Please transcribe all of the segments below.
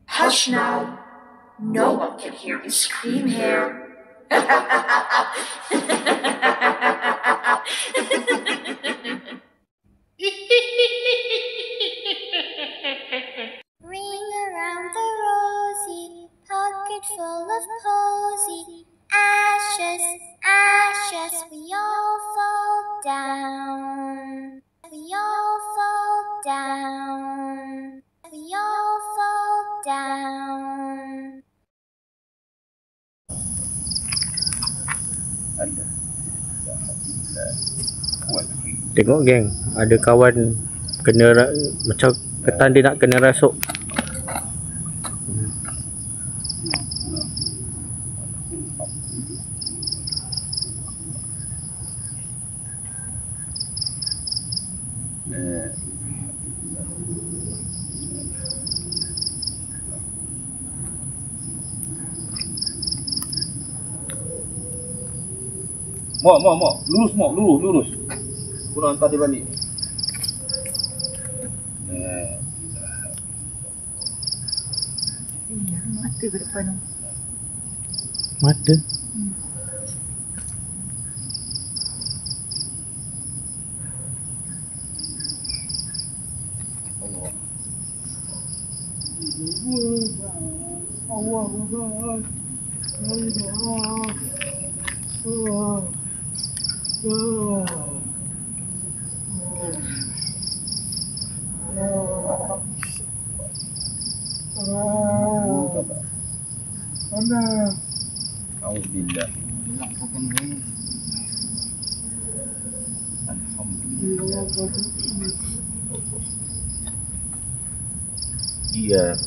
Hush now. No one can hear me scream here. Ring around the rosy, pocket full of posy. Ashes, ashes, we all fall down. We all fall down. We all fall down. Tengok geng, ada kawan kena macam ketan dia nak kena rasuk. Mak, lurus. Kurang hantar dia balik. Mata ke depan tu? Mata? Alhamdulillah. Iya.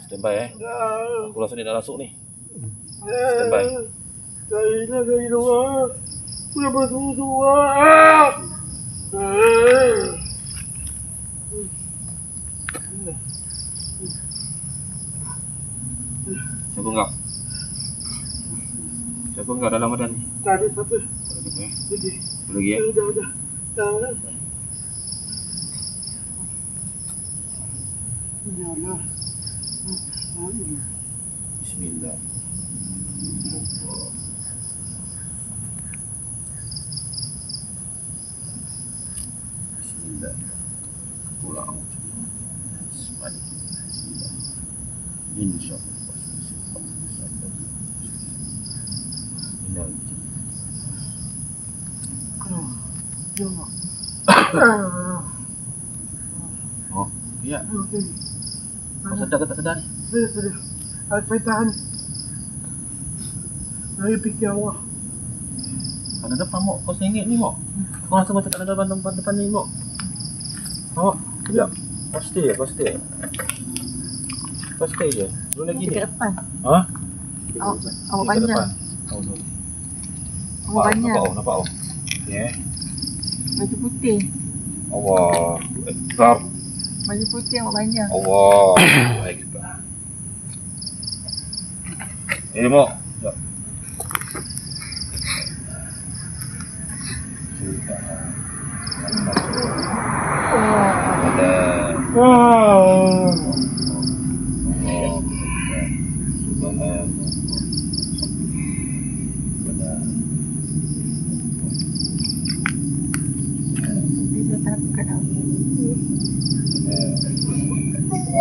Standby Aku rasa dia dah masuk ni. Standby. Dari luar. Udah bersusu. Siapa engkau dalam badan ni? Tak ada siapa. Lagi ya? Dah. Ya Allah. Bismillah. Bismillah. Pulang. Bismillah. InsyaAllah. Ya Allah. Oh, ya. Kau sedar ke tak sedar ni? Sedar. Saya tahan. Saya fikir Allah. Kat depan Mok, kau sengit ni Mok. Kau rasa macam kat depan ni Mok. Mok, sekejap. Kau stay je. Belum lagi ni. Dekat depan. Ha? Awak panjang. Awak panjang. Nampak awak. Ya. Baju putih. Allah Akbar. Baju putih awak panjang. Allah Akbar. Ini Mok. Sekejap. Ya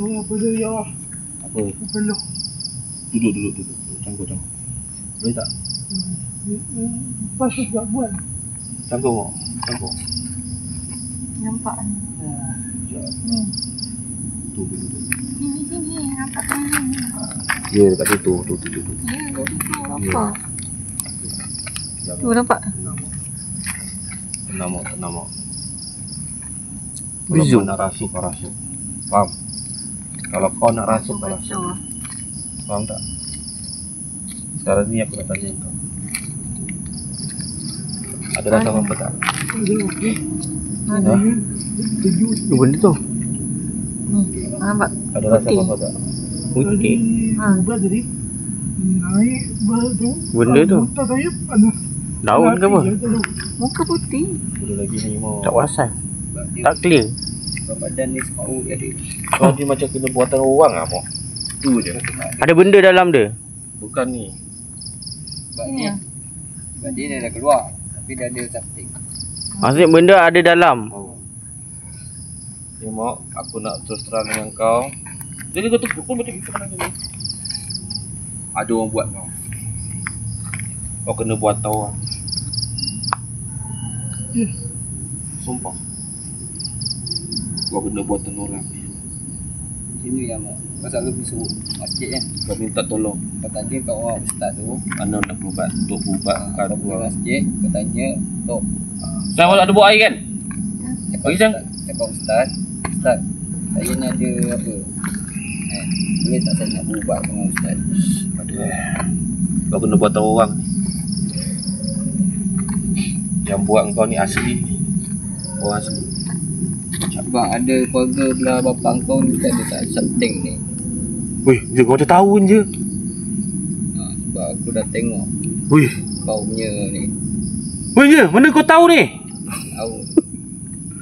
Allah, apa dia ya Allah? Apa? Aku peluh. Duduk. Cangkuk. Boleh tak? Pasal tak buat. Cangkuk mau. Cangkuk. Nampak ni. Sekejap. Ni. Duduk. Sini. Nampak ni. Ya, dekat situ. Tu. Ya, tu apa? Sekejap. Tu nampak? Tenang mau. Bizu. Kalau kau nak rasuk, kau rasuk. Faham? Kalau kau nak rasuk, kau rasuk. Kacau. Faham tak? Sekarang ni aku nak tanya kau. Ada rasa apa tak? Ada okey. Ada. Tujuh. Apa benda tu? Ni. Nampak? Ada rasa Putih. apa tak? Putih. Ubah tadi. Naik tu. Benda tu? Tak saya panas. Daun ke apa? Muka putih. Ada lagi ni mau. Tak perasan. Tak clear. Badan ni separuh dia ada. Kau ni macam kena buatan orang ah, mau. Tu je. Ada benda dalam dia. Bukan ni. Sebab Sini. dia, sebab dia dah keluar. Tapi dah ada something. Maksudnya benda ada dalam. Oh. Ni mau aku nak terus terang dengan kau. Jadi kau tepuk pun macam itu mana ni. Ada orang buat kau. Kau kena buat tahu orang. Sumpah. Kau kena buatan orang. Sini yang pasal lu suruh masjid kan. Kau minta tolong. Kau tanya kat orang ustaz tu. Mana nak berubat? Untuk berubat Kau kau pergi masjid. Kau tanya. Tok. Saya ada buat air kan? Bagi Jang. Cakap ustaz. Ustaz. Saya ni ada apa. Boleh tak saya nak berubat dengan ustaz. Kau kena buat tahu orang. Yang buat kau ni asli. Orang asli. Sebab ada keluarga belah bapak kau ni tak ada tak something ni. Weh, dia kau tahu je. Sebab aku dah tengok Weh. kau punya ni. Weh je, mana kau tahu ni? Tahu.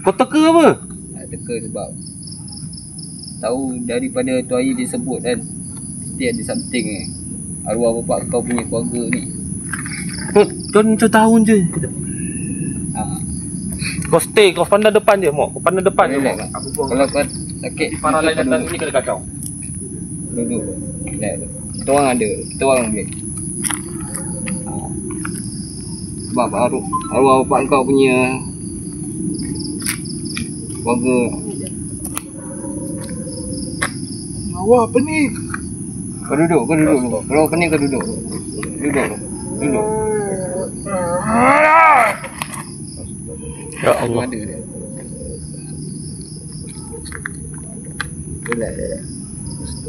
Kau teka apa? Tak teka sebab tahu daripada tu hari dia sebut kan. Mesti ada something ni. Arwah bapak kau punya keluarga ni. Kau macam tahu je. Ha. Kau stay, kau pandang depan je, Mok. Kau pandang depan je, Mok. Relax. Aku buang. Kalau kau sakit Para lain kau datang duduk. ni kena kacau. Duduk. Relax. Kita orang ada. Kita orang boleh. Ha. Sebab arwah bapak kau punya keluarga. Awak apa ni? Kau duduk. Kalau pening kau duduk. Duduk. Ya Allah. Ada dia. Relax.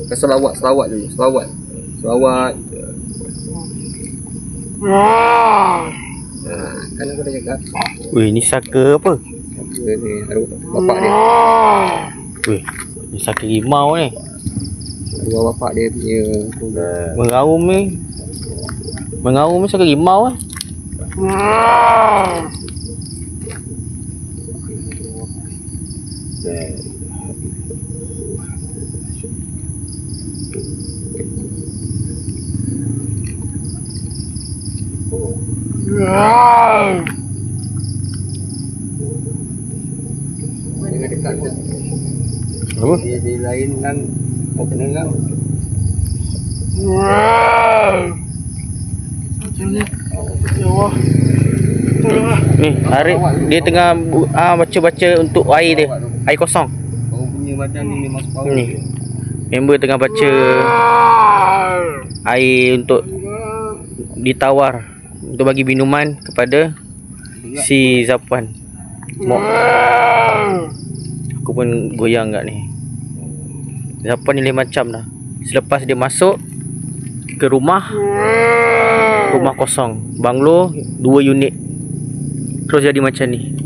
Kau selawat dulu. Selawat. Kan aku dah cakap. Weh, ni saka apa? Dia ni bapak dia. Weh, ni saka rimau ni. Arwah bapak dia punya Mengaum ni saka rimau Jangan dekat tu. Apa? Dia lain kan. Kau kena kan. Macam ni. Ya Allah. Tolonglah. Ni, Arif dia tengah baca-baca untuk air dia. Air kosong. Kau punya badan ni memang separuh. Ni. Member tengah baca air untuk ditawar untuk bagi minuman kepada si Zapuan. Aku pun goyang kat ni. Zapuan ni lain macam dah. Selepas dia masuk ke rumah kosong, banglo 2 unit, terus jadi macam ni.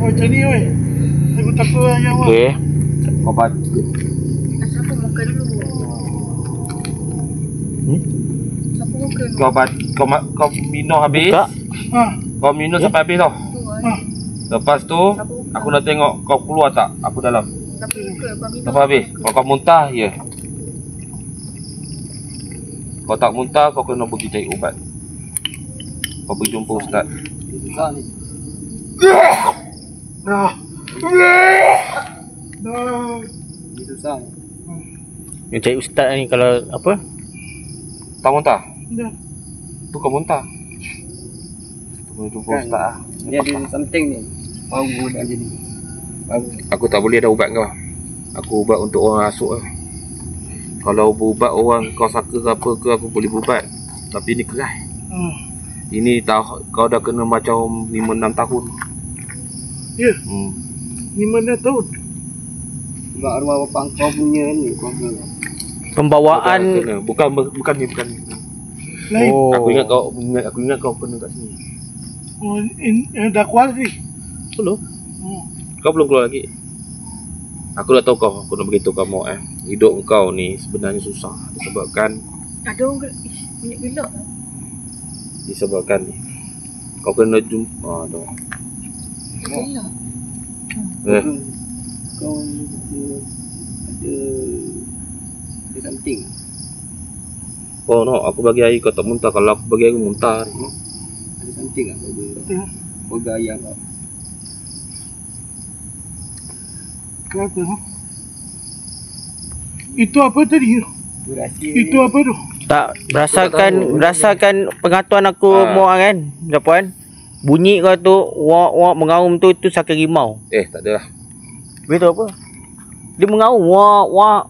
Macam ni weh. Aku takut lah ya Allah. Okey. Kau baca. Siapa buka ni? Kau minum habis. Buka. Kau minum sampai habis tau. Lepas tu aku nak tengok kau keluar tak aku dalam. Siapa buka? Kau minum. Lepas habis. Kalau kau muntah, ya. Kau tak muntah, kau kena pergi cari ubat. Kau pergi jumpa ustaz. Susah ni. Ni susah ni. Yang cari ustaz ni kalau apa? Tak muntah? Dah. Tu kau muntah. Kau jumpa Kan. ustaz lah. Ni ada something ni. Bau dah jadi. Bau. Aku tak boleh ada ubat kau. Aku ubat untuk orang rasuk lah. Kalau berubat orang kau saka ke apa ke aku boleh berubat. Tapi ni keras. Ini kau dah kena macam 5-6 tahun. Ya, 5-6 tahun. Sebab arwah bapak kau punya ni. Kau punya. Pembawaan. Kena. Bukan ni. Lain. Oh. Aku ingat kau kena kat sini. Oh, dah kuat sih. Belum. Kau belum keluar lagi. Aku dah tahu kau. Aku nak beritahu kamu hidup kau ni sebenarnya susah. Disebabkan Ada orang minyak gelap. Disebabkan ni kau kena jumpa tu. Gelap. Kau ada something. Oh no, aku bagi air kau tak muntah. Kalau aku bagi air kau muntah. Ada something tak kau ada ayam kau. Kenapa? Itu apa tadi? Tu rahsia Itu apa tu? Tak berasakan pengatuan aku muak kan. Puan. Bunyi kau tu wak mengaum tu saka rimau. Tak ada lah. Betul apa? Dia mengaum wak.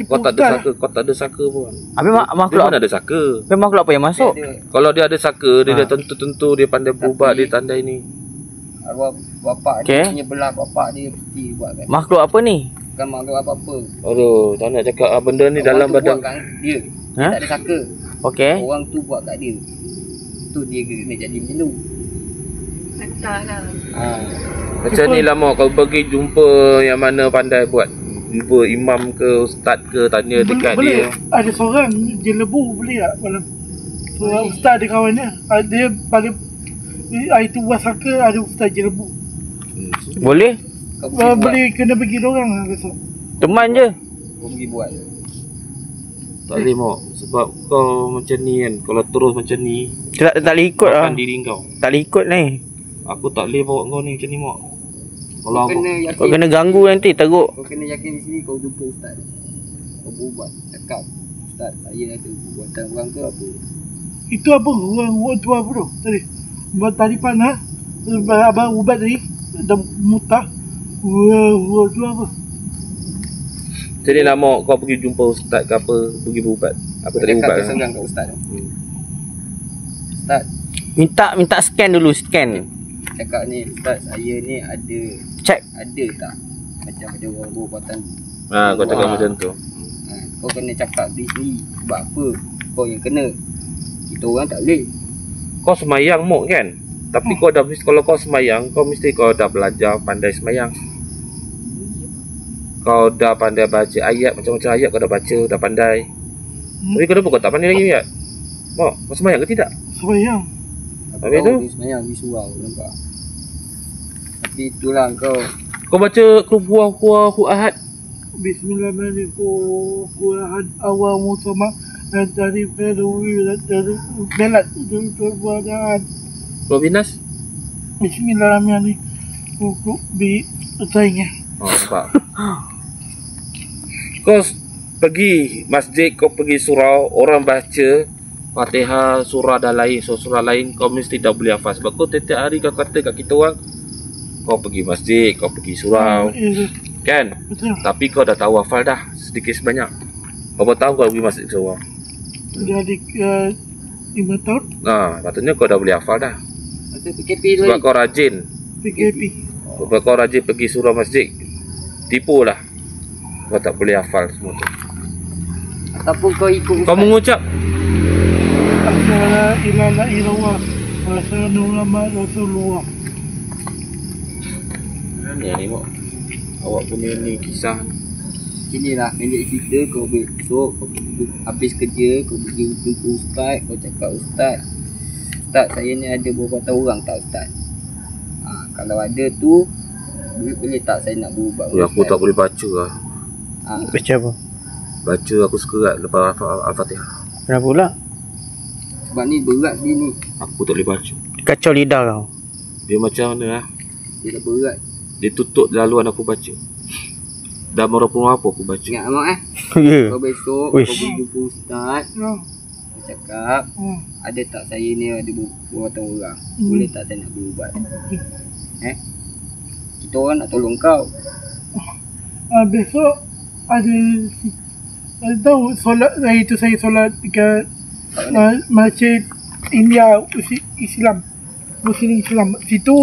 Kau tak ada saka. Kau tak ada saka pun. Habis makhluk Dia mana ada saka? memang makhluk apa yang masuk? Kalau dia ada saka, dia dah tentu dia pandai berubat, dia tandai ni. arwah bapak dia punya belah bapak dia mesti buat kan. Makhluk apa ni? Bukan makhluk apa-apa. Aduh, tak nak cakap benda ni Orang dalam tu badan. buat kat dia. Dia tak ada saka. Okey. Orang tu buat kat dia. Tu dia kena jadi macam tu. Entahlah. Macam ni lah Mak, kau pergi jumpa yang mana pandai buat. Jumpa imam ke ustaz ke, tanya dekat boleh. dia. Ada seorang dia lebu boleh tak malam. Seorang ustaz ada kawan dia. Dia pada hari tu buat saka ada ustaz je lebu. Boleh? Kau pergi buat. Boleh kena bagi dorang lah rasa. Teman je. Kau pergi buat. Tak boleh Mak, sebab kau macam ni kan. Kalau terus macam ni, Tak boleh ikut lah. makan diri kau. Tak boleh ikut ni. Aku tak boleh bawa kau ni macam ni Mak. Kalau Kau aku kena yakin. Kau kena ganggu nanti teruk. Kau kena yakin di sini kau jumpa ustaz. Kau berubat, cakap, ustaz saya ada perbuatan orang ke apa. Itu apa? Orang tu apa tu? Tadi. Buat talipan ha? Abang ubat tadi. Dah mutah. Wah, tu apa? macam ni lah Mak, kau pergi jumpa ustaz ke apa, pergi berubat. Aku tak boleh Cakap ubat. tu seorang kat ustaz tu. Ustaz, Minta scan dulu, scan. cakap ni ustaz saya ni ada Check. tak macam ada orang perbuatan. Kau cakap macam tu. Kau kena cakap diri sendiri. Sebab apa? Kau yang kena. Kita orang tak boleh. Kau semayang Mak kan? Tapi kau dah, kalau kau semayang, kau mesti kau dah belajar pandai semayang. Kau dah pandai baca ayat, macam-macam ayat kau dah baca, dah pandai. Tapi kenapa kau tak pandai lagi ayat? Mak, kau semayang ke tidak? Semayang. Habis tu? Dia semayang di surau, nampak. Tapi itulah kau. Kau baca Qul Ahad. Bismillahirrahmanirrahim. Awal musama dari Perui dari Belat dari perbuatan. Probinas? Bismillahirrahmanirrahim. Untuk bi tanya. Nampak. Kau pergi masjid, kau pergi surau, orang baca Fatihah, surah dah lain, surah lain kau mesti dah boleh hafal. Sebab kau setiap hari kau kata kat kita orang, kau pergi masjid, kau pergi surau, kan? Betul. Tapi kau dah tahu hafal dah, sedikit sebanyak. Berapa tahun kau pergi masjid surau? Dah di 5 tahun Patutnya kau dah boleh hafal dah. Masa PKP tu Sebab kau rajin. PKP. Sebab kau rajin pergi surau masjid. Tipu lah. Kau tak boleh hafal semua tu. ataupun kau ikut Kau ustaz. mengucap La ilaha illallah wa sallallahu Rasulullah. ni Mak. Awak punya ni kisah. Sini lah pendek cerita, kau besok kau habis kerja, kau pergi jumpa ustaz, kau cakap ustaz, saya ni ada beberapa orang tak ustaz? Kalau ada tu boleh tak saya nak berubat? Ya, aku tak boleh baca lah. Baca apa? Baca aku sekerat lepas Al-Fatihah. Kenapa pula? Sebab ni berat dia ni. Aku tak boleh baca. Kacau lidah kau. Dia macam mana lah? Dia dah berat. Dia tutup laluan aku baca. Dah merapun apa aku baca. Ingat Amak Ya. Kau besok Uish. kau pergi jumpa ustaz, kau cakap ada tak saya ni ada beberapa orang, boleh tak saya nak berubat? Kita orang nak tolong kau. Besok ada tahu solat hari tu saya solat dekat masjid India Islam, Muslim Islam. Situ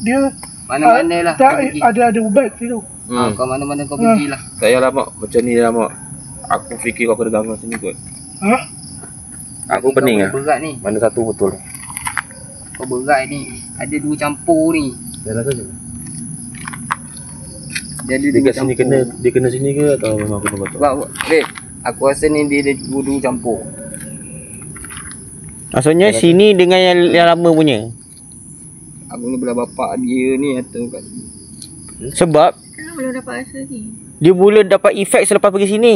dia Mana-mana lah tak kau pergi. ada ubat situ. Kau mana-mana kau pergilah. Tak payahlah mak. Macam ni lah mak. Aku fikir kau kena ganggu sini kot. Aku pening lah. Kau berat ni. Mana satu betul? Kau berat ni. Ada dua campur ni. Jalan saja. Dia ada Dia dua kat sini campur. dia kena sini ke atau memang aku betul? Sebab aku rasa ni dia ada dua campur. Maksudnya sini dengan yang lama punya. Aku ni belah bapak dia ni atau kat sini. Sebab Kenapa belum dapat rasa ni? dia mula dapat efek selepas pergi sini.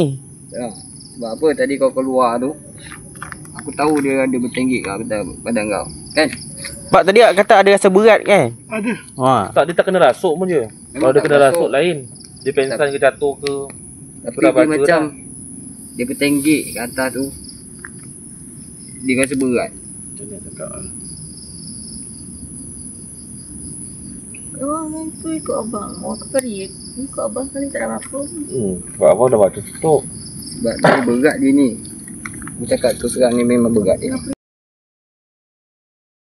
Ya. Sebab apa tadi kau keluar tu, aku tahu dia ada bertenggik kat badan kau. Kan? Sebab tadi kata ada rasa berat kan? Ada. Tak, dia tak kena rasuk pun je. Kalau dia tak kena rasuk. rasuk lain. Dia pensan ke jatuh ke. Tapi dah dia baca macam dah. dia bertenggik kat atas tu. Dia rasa berat. Macam ni cakap lah. Orang tu ikut abang. Orang ke Parit. Ikut abang kali tak ada apa-apa. Sebab abang dah baca tutup. Sebab dia berat dia ni. Aku cakap terus terang ni memang berat dia.